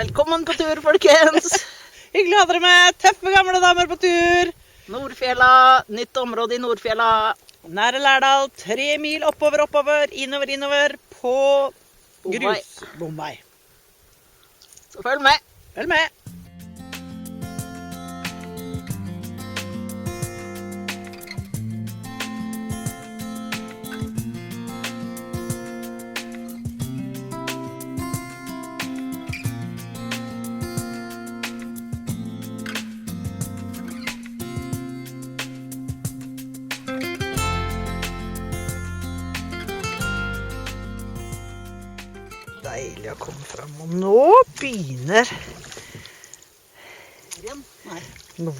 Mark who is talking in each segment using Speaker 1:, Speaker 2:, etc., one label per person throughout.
Speaker 1: Velkommen på tur, folkens.
Speaker 2: Hyggelig å ha dere med. Tøffe gamle damer på tur.
Speaker 1: Nordfjella, nytt område i Nordfjella.
Speaker 2: Nære Lærdal, 3 mil oppover, innover på Bomvei.
Speaker 1: Så følg med.
Speaker 2: Følg med. Deilig å komme frem, og nå begynner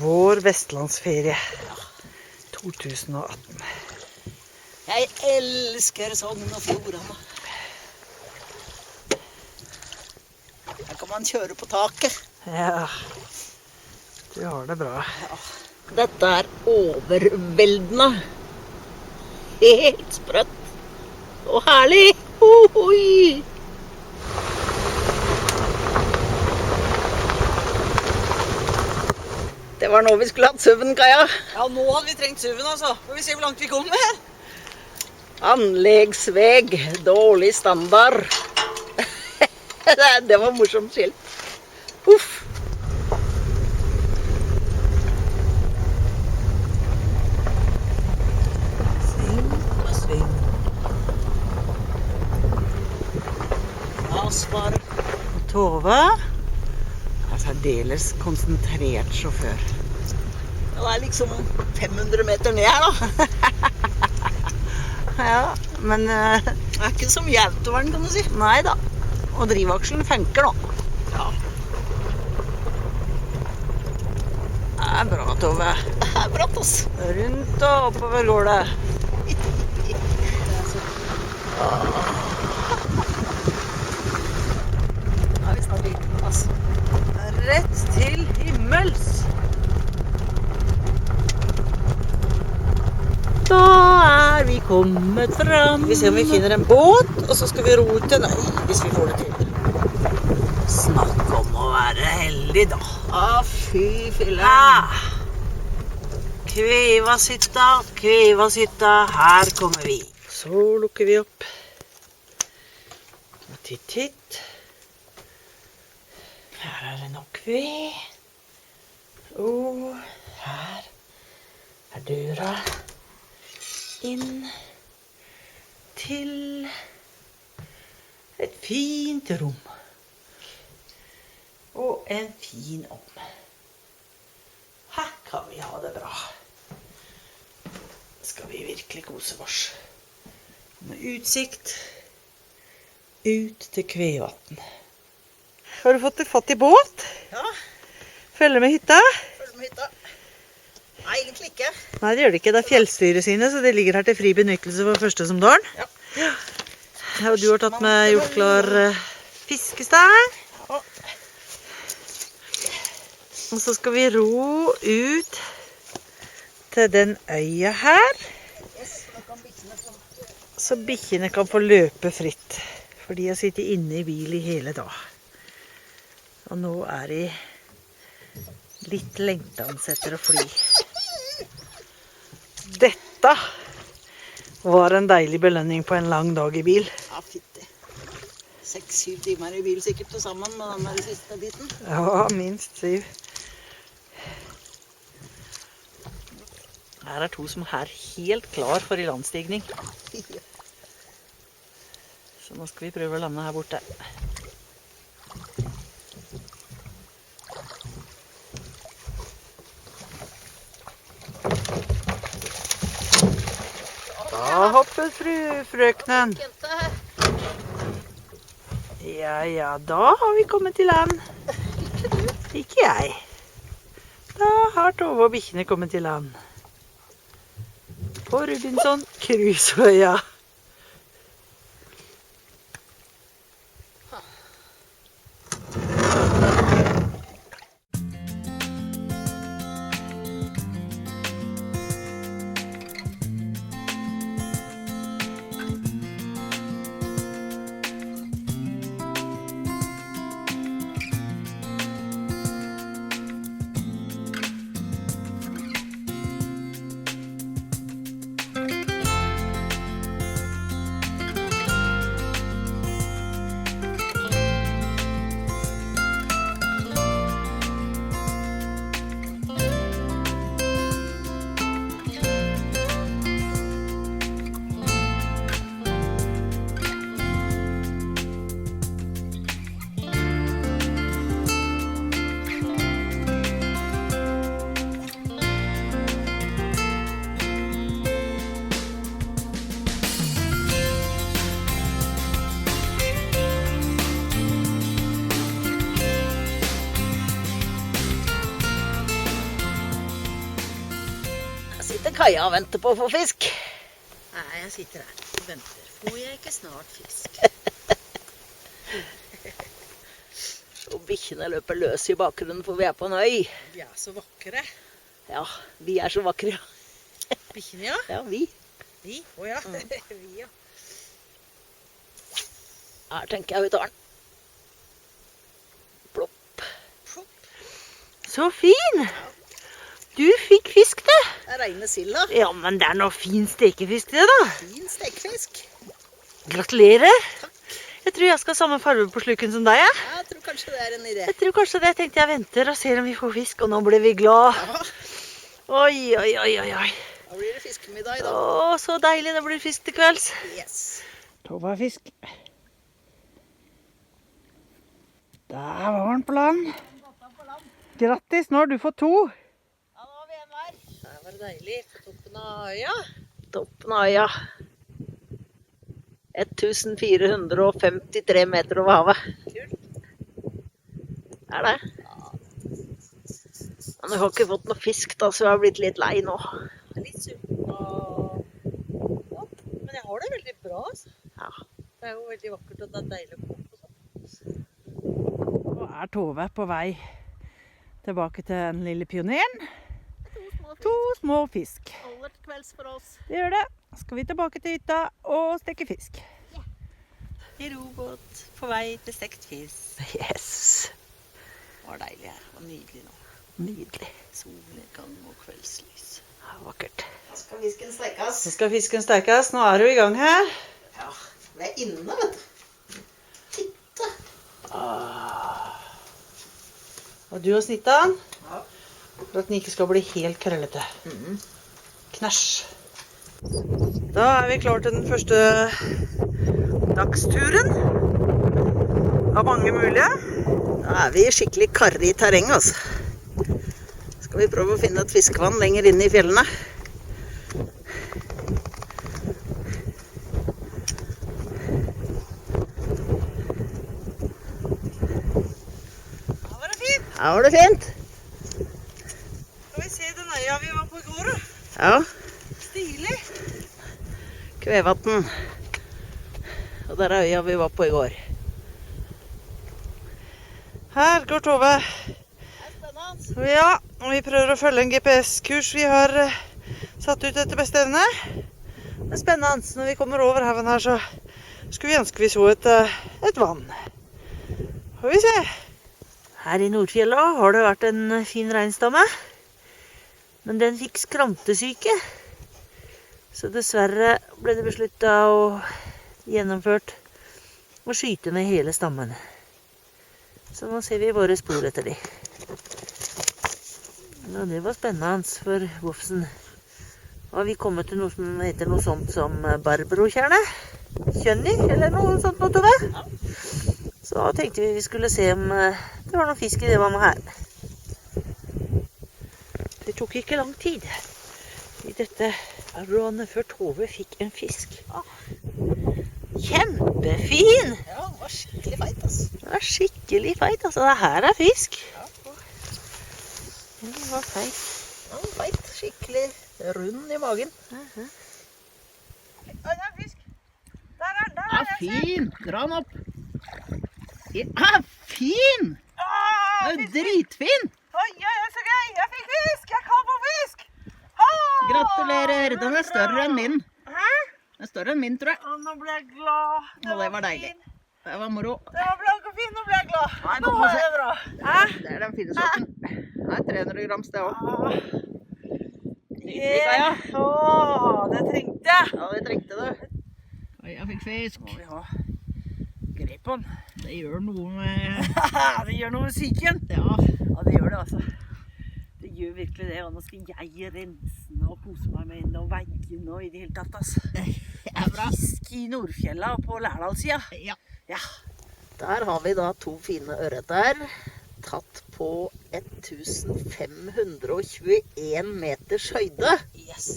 Speaker 2: vår vestlandsferie 2018.
Speaker 1: Jeg elsker Sogn og Fjordane. Her kan man kjøre på taket.
Speaker 2: Ja, du har det bra.
Speaker 1: Ja. Dette er overveldende. Helt sprøtt og herlig. Ohoi! Det var nå vi skulle hatt SUV-en, Kaja.
Speaker 2: Ja, nå hadde vi trengt SUV-en, altså. Får vi se hvor langt vi kommer.
Speaker 1: Anleggsveg, dårlig standard. Det var morsomt skilt. Uff.
Speaker 2: Sving og sving.
Speaker 1: Asfalt.
Speaker 2: Tove er særdeles konsentrert sjåfør.
Speaker 1: Det er liksom 500 meter ned her, da.
Speaker 2: Ja, men
Speaker 1: Det er ikke så mye autovern, kan du si.
Speaker 2: nei da. Og drivakselen funker nå.
Speaker 1: Ja,
Speaker 2: Det er bra, Tove.
Speaker 1: det er bratt, ass.
Speaker 2: Rundt og oppover går det.
Speaker 1: Da er vi snart i plass.
Speaker 2: Rett til himmels.
Speaker 1: Da er vi kommet fram.
Speaker 2: Vi ser om vi finner en båt, og så skal vi ro til nei, hvis vi får det til. Snakk om å være heldig, da.
Speaker 1: Fy fillen.
Speaker 2: Ah. Kvivashytta, her kommer vi. Så lukker vi opp. Og titt. Her er det nok ved. Og her er døra inn til et fint rom. Og en fin ovn. Her kan vi ha det bra. Skal vi virkelig kose oss. Med utsikt ut til Kvevatn. Har du fått fatt i båt?
Speaker 1: Ja,
Speaker 2: Følger med hytta?
Speaker 1: følg med hytta. Nei, egentlig ikke.
Speaker 2: Nei, det gjør det ikke. Det er fjellstyret sine, så det ligger her til fri benyttelse for første som dårn.
Speaker 1: Ja.
Speaker 2: Og du har tatt med gjort klar fiskestang.
Speaker 1: Ja.
Speaker 2: Og så skal vi ro ut til den øya her,
Speaker 1: Yes, da kan bikkjene få.
Speaker 2: så bikkjene kan få løpe fritt. For de har sittet inne i bil i hele dag. Og nå er de litt lengtans etter å fly. Dette var en deilig belønning på en lang dag i bil.
Speaker 1: Ja, fitte. 6-7 timer i bil sikkert til sammen med den der siste biten.
Speaker 2: Ja, minst 7. Her er to som er helt klar for ilandstigning. Så nå skal vi prøve å lande her borte. Da hoppet frøknen. Ja, da har vi kommet til land. Ikke jeg. Da har Tove og bikkjene kommet til land. På Robinson Crusoeøya.
Speaker 1: kaia og venter på å få fisk.
Speaker 2: Nei, jeg sitter her og venter. Får jeg ikke snart fisk?
Speaker 1: Og bikkjene løper løs i bakgrunnen, for vi er på en øy.
Speaker 2: De er så vakre.
Speaker 1: Ja, vi er så vakre, ja.
Speaker 2: Bikkjene, ja.
Speaker 1: Ja, vi.
Speaker 2: Vi? Åja, vi, ja.
Speaker 1: Her tenker jeg vi tar den. Plopp.
Speaker 2: Så fin! Du fikk fisk, det.
Speaker 1: Det er reine silda.
Speaker 2: Ja, men det er noe fin stekefisk, det da.
Speaker 1: Fin stekefisk.
Speaker 2: Gratulerer. Jeg tror jeg skal ha samme farve på sluken som deg, ja.
Speaker 1: Jeg tror kanskje det er en idé.
Speaker 2: Jeg tror kanskje det. Jeg tenkte jeg venter og ser om vi får fisk, og nå blir vi glad.
Speaker 1: Ja,
Speaker 2: Oi, oi, oi, oi, oi.
Speaker 1: da blir det fiskemiddag i dag.
Speaker 2: Å, så deilig det blir fisk til kvelds.
Speaker 1: Yes.
Speaker 2: Tova fisk. Der var den på land. Grattis, nå har du fått 2.
Speaker 1: Ja, nå har vi en hver.
Speaker 2: Det var deilig på toppen av øya.
Speaker 1: Toppen av øya. 1453 meter over havet.
Speaker 2: Kult.
Speaker 1: Det er det. Men jeg har ikke fått noe fisk da, så jeg har blitt litt lei nå.
Speaker 2: Jeg er litt sulten og opp, men jeg har det veldig bra, altså.
Speaker 1: Ja.
Speaker 2: Det er jo veldig vakkert, og det er deilig å komme på sånn. Nå er Tove på vei tilbake til den lille pioneren. 2 små fisk.
Speaker 1: Aller til kvelds for oss.
Speaker 2: Det gjør det. Skal vi tilbake til hytta og steke fisk. I robåt på vei til stekt fisk.
Speaker 1: Yes.
Speaker 2: Det var deilig her. Det var nydelig nå.
Speaker 1: Nydelig.
Speaker 2: Solnedgang og kveldslys.
Speaker 1: Ja, vakkert. Da skal fisken stekes.
Speaker 2: Så skal fisken stekes. Nå er du i gang her.
Speaker 1: Ja, vi er inne, vet du. Titte.
Speaker 2: Og du har snittet den,
Speaker 1: Ja.
Speaker 2: for at den ikke skal bli helt krøllete. Knæsj. Da er vi klar til den første dagsturen. Av mange mulige.
Speaker 1: Da er vi i skikkelig karrig terreng, altså. Skal vi prøve å finne et fiskevann lenger inne i fjellene.
Speaker 2: Da var det fint.
Speaker 1: Her var det fint.
Speaker 2: Skal vi se den øya vi var på i går, da.
Speaker 1: Ja,
Speaker 2: Stilig.
Speaker 1: Kvevatn. Og der er øya vi var på i går.
Speaker 2: Her går Tove. Ja, og vi prøver å følge en GPS-kurs vi har satt ut etter beste evne. Det er spennende. Når vi kommer over haven her, så skulle vi ønske vi så et vann. Får vi se. Her i Nordfjella har det vært en fin reinstamme. Men den fikk skrantesyke. Så dessverre ble det besluttet og gjennomført å skyte ned hele stammen. Så nå ser vi våre spor etter de. Ja, det var spennende for Vofsen. Nå har vi kommet til noe som heter noe sånt som barbarokjerne. Kjønni, eller noe sånt noe, Tove. Så da tenkte vi skulle se om det var noe fisk i det vannet her. Det tok ikke lang tid i dette rånet før Tove fikk en fisk. Kjempefin!
Speaker 1: Ja, den var skikkelig feit, altså.
Speaker 2: Den er skikkelig feit, altså. Det her er fisk. Den var feit.
Speaker 1: Ja, den var feit. Skikkelig rund i magen.
Speaker 2: Oi, det er fisk. Der er den.
Speaker 1: Ja, fin! Dra den opp. Ja, fin! Den er jo dritfin!
Speaker 2: Oi, så gøy. Jeg fikk fisk. Jeg kan få fisk.
Speaker 1: Gratulerer! Den er større enn min. Den er større enn min, tror jeg.
Speaker 2: Nå ble jeg glad.
Speaker 1: Og det var deilig. Det var moro.
Speaker 2: Det var blank og fin, nå ble jeg glad.
Speaker 1: Nei,
Speaker 2: Nå
Speaker 1: kom og
Speaker 2: var
Speaker 1: se.
Speaker 2: det bra.
Speaker 1: Det er den fine sorten. Det er 300 grams, det også. Nydelig,
Speaker 2: Ja.
Speaker 1: Kaja.
Speaker 2: Det trengte jeg.
Speaker 1: Ja, det trengte du. Kaja fikk fisk.
Speaker 2: Må vi ha grep på den.
Speaker 1: Det gjør noe med...
Speaker 2: Det gjør noe med psyken.
Speaker 1: Ja.
Speaker 2: Ja, det gjør det, altså. Det gjør virkelig det. Og nå skal jeg rense den og kose meg med den og veie den og i det hele tatt, altså.
Speaker 1: Det er bra.
Speaker 2: Fisk i Nordfjella på Lærdalssida.
Speaker 1: Ja.
Speaker 2: Ja.
Speaker 1: Der har vi da 2 fine ørreter, tatt på 1521 meters høyde.
Speaker 2: Yes.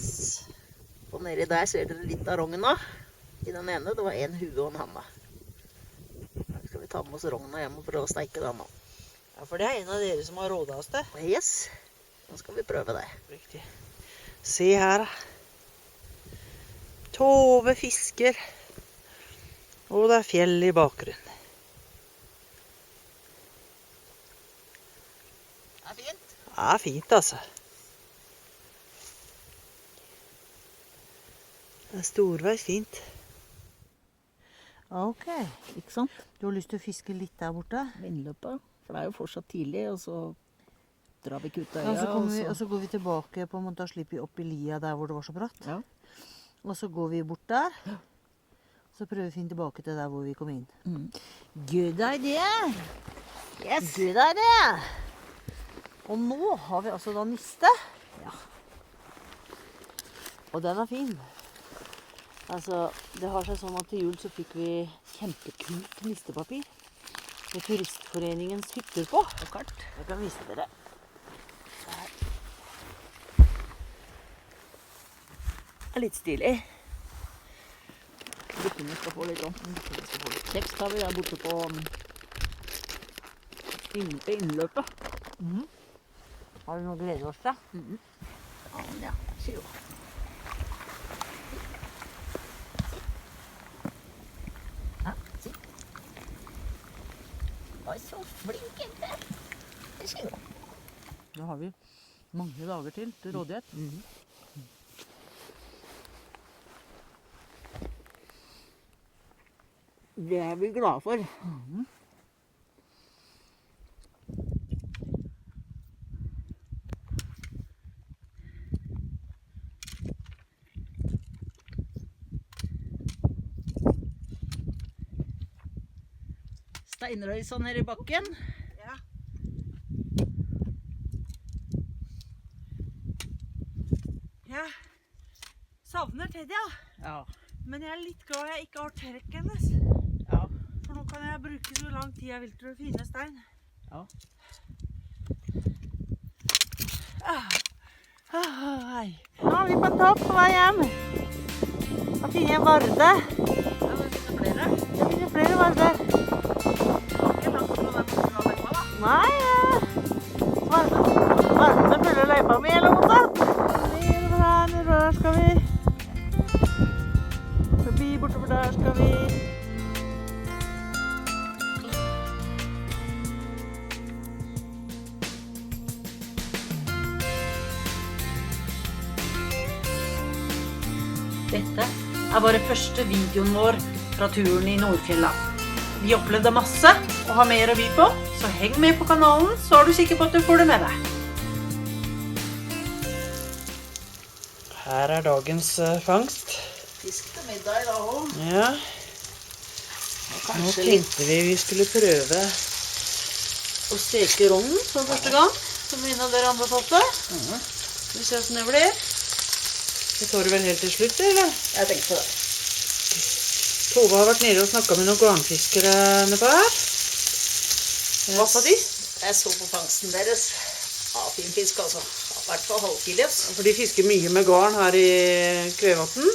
Speaker 1: Og nedi der ser dere litt av rogna. I den ene, det var en hue og en hande. Da skal vi ta med oss rogna hjem og prøve å steike den nå.
Speaker 2: Ja, for det er en av dere som har rådet oss det.
Speaker 1: Yes, nå skal vi prøve det.
Speaker 2: Riktig. Se her, da. Tove fisker. Og det er fjell i bakgrunnen.
Speaker 1: Det er fint.
Speaker 2: Det er fint, altså. Det er storveis fint.
Speaker 1: Ok, ikke sant?
Speaker 2: Du har lyst til å fiske litt der borte?
Speaker 1: Vindløpet, for det er jo fortsatt tidlig, og så drar vi ikke ut øya.
Speaker 2: Ja, og så går vi tilbake på en måte, da slipper vi opp i lia der hvor det var så bratt.
Speaker 1: Ja.
Speaker 2: Og så går vi bort der. Så prøver vi å finne tilbake til der hvor vi kom inn.
Speaker 1: Good idea!
Speaker 2: Yes! Good idea! Og nå har vi altså da niste.
Speaker 1: Ja.
Speaker 2: Og den er fin. Altså, det har seg sånn at til jul så fikk vi kjempekult nistepapir. Med Turistforeningens hytter på.
Speaker 1: Og kart.
Speaker 2: Jeg kan vise dere. Der. Det er litt stilig.
Speaker 1: Guttene skal få litt om. Tekst har vi der borte på innløpet.
Speaker 2: Har du noe å glede oss til?
Speaker 1: Ja, sier jo. Ja, si. Oi, så flink jente. Det sier jo.
Speaker 2: Da har vi mange dager til rådighet.
Speaker 1: Det er vi glade for. Steinrøysa nede i bakken.
Speaker 2: Ja. Jeg savner Teddy, ja.
Speaker 1: Ja.
Speaker 2: Men jeg er litt glad jeg ikke har tørk hennes.
Speaker 1: Ja.
Speaker 2: For nå kan jeg bruke så lang tid jeg vil til å finne stein.
Speaker 1: Ja.
Speaker 2: Hei. Nå er vi på topp på vei hjem. Da finner jeg varde.
Speaker 1: Ja,
Speaker 2: Jeg finner flere varder.
Speaker 1: ikke langt fra den som var løypa, da.
Speaker 2: Nei, vardene følger løypa mi, eller noe sånt. Der skal vi. Forbi bortover der skal vi.
Speaker 3: Dette er bare første videoen vår fra turen i Nordfjella. Vi opplevde masse og har mer å by på, så heng med på kanalen, så er du sikker på at du får det med deg.
Speaker 2: Her er dagens fangst.
Speaker 1: Fisk til middag i dag også.
Speaker 2: Ja,
Speaker 1: Og
Speaker 2: nå
Speaker 1: kanskje litt
Speaker 2: tenkte vi skulle prøve å steke rognen for første gang, som en av dere anbefalte. Skal vi se hvordan det blir. Det tar du vel helt til slutt, eller?
Speaker 1: Jeg tenkte på det.
Speaker 2: Tove har vært nede og snakket med noen garnfiskere nedpå her. Hva sa de?
Speaker 1: Jeg så på fangsten deres. Ja, fin fisk altså. I hvert fall halvkilos.
Speaker 2: For de fisker mye med garn her i Kvevatn.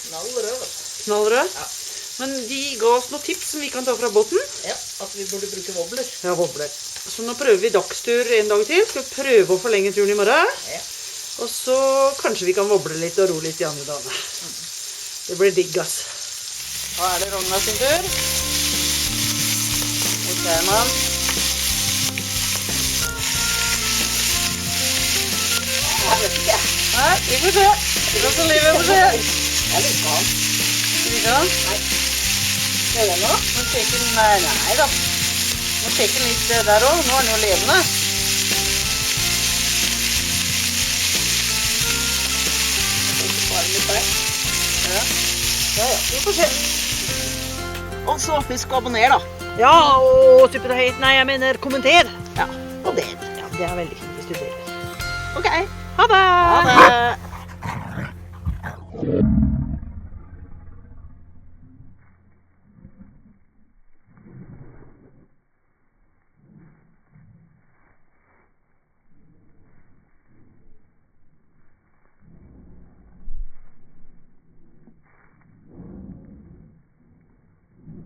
Speaker 1: Knall rød, vet du.
Speaker 2: Knallrød.
Speaker 1: Ja.
Speaker 2: Men de ga oss noen tips som vi kan ta fra båten.
Speaker 1: Ja, at vi burde bruke wobbler.
Speaker 2: Ja, wobbler. Så nå prøver vi dagstur en dag til. Skal vi prøve å forlenge turen i morgen.
Speaker 1: Ja.
Speaker 2: Og så kanskje vi kan wobble litt og ro litt i andre dagene. Det blir digg, ass. Da er det Rogna sin tur. Og ser man.
Speaker 1: Jeg vet ikke.
Speaker 2: Nei, vi får se. Vi får se livet får se.
Speaker 1: Jeg liker han.
Speaker 2: Liker han?
Speaker 1: Ser du nå?
Speaker 2: Nå sjekker den, nei da. Nå sjekker den litt der også. Nå er den jo levende.
Speaker 1: Ja, vi får se. Og så husk å abonnere, da.
Speaker 2: Ja, og type det høyt. Nei, jeg mener kommenter.
Speaker 1: Ja, og det.
Speaker 2: Ja, det er veldig fint hvis du deler.
Speaker 1: Ok.
Speaker 2: Ha det!
Speaker 1: Ha det.